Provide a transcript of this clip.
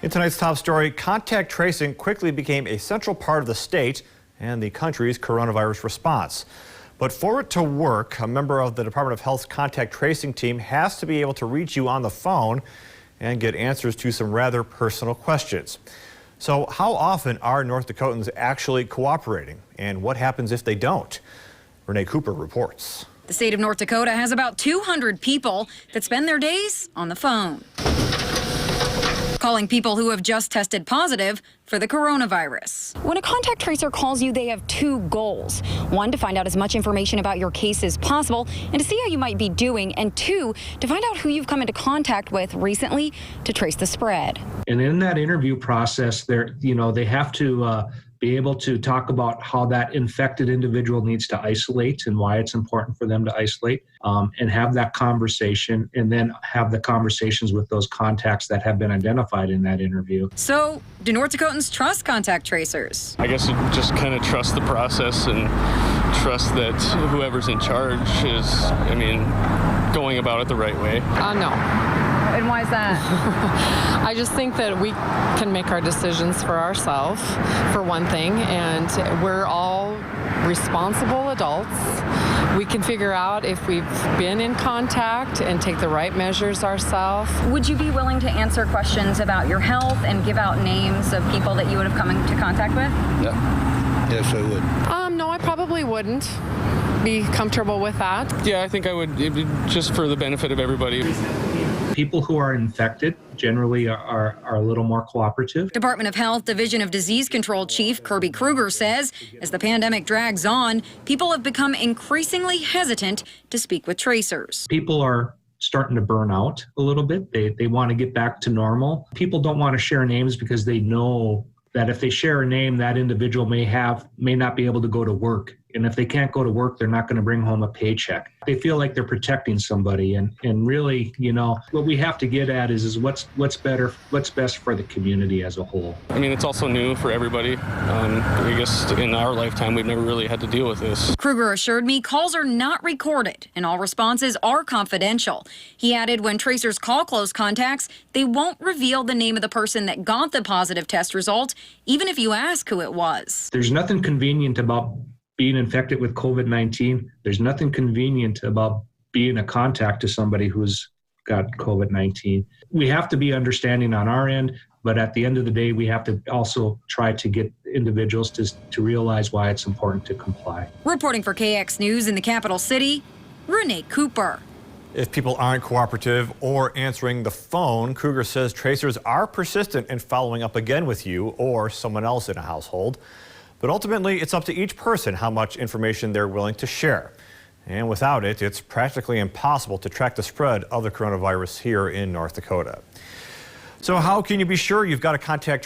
In tonight's top story, contact tracing quickly became a central part of the state and the country's coronavirus response. But for it to work, a member of the Department of Health's contact tracing team has to be able to reach you on the phone and get answers to some rather personal questions. So how often are North Dakotans actually cooperating, and what happens if they don't? Renee Cooper reports. The state of North Dakota has about 200 people that spend their days on the phone, calling people who have just tested positive for the coronavirus. When a contact tracer calls you, they have two goals. One, to find out as much information about your case as possible and to see how you might be doing. And two, to find out who you've come into contact with recently to trace the spread. And in that interview process, they have to be able to talk about how that infected individual needs to isolate and why it's important for them to isolate, and have that conversation, and then have the conversations with those contacts that have been identified in that interview. So, do North Dakotans trust contact tracers? I guess just kind of trust the process and trust that whoever's in charge is, going about it the right way. No. And why is that? I just think that we can make our decisions for ourselves, for one thing, and we're all responsible adults. We can figure out if we've been in contact and take the right measures ourselves. Would you be willing to answer questions about your health and give out names of people that you would have come into contact with? Yeah. Yes, I would. No, I probably wouldn't be comfortable with that. Yeah, I think I would, just for the benefit of everybody. People who are infected generally are a little more cooperative. Department of Health Division of Disease Control Chief Kirby Kruger says as the pandemic drags on, people have become increasingly hesitant to speak with tracers. People are starting to burn out a little bit. They want to get back to normal. People don't want to share names because they know that if they share a name, that individual may not be able to go to work. And if they can't go to work, they're not going to bring home a paycheck. They feel like they're protecting somebody. And really, what we have to get at is what's best for the community as a whole. It's also new for everybody. I guess in our lifetime, we've never really had to deal with this. Kruger assured me calls are not recorded and all responses are confidential. He added when tracers call close contacts, they won't reveal the name of the person that got the positive test result, even if you ask who it was. There's nothing convenient about being infected with COVID-19. There's nothing convenient about being a contact to somebody who's got COVID-19. We have to be understanding on our end, but at the end of the day, we have to also try to get individuals to realize why it's important to comply. Reporting for KX News in the capital city, Renee Cooper. If people aren't cooperative or answering the phone, Kruger says tracers are persistent in following up again with you or someone else in a household. But ultimately, it's up to each person how much information they're willing to share. And without it, it's practically impossible to track the spread of the coronavirus here in North Dakota. So how can you be sure you've got a contact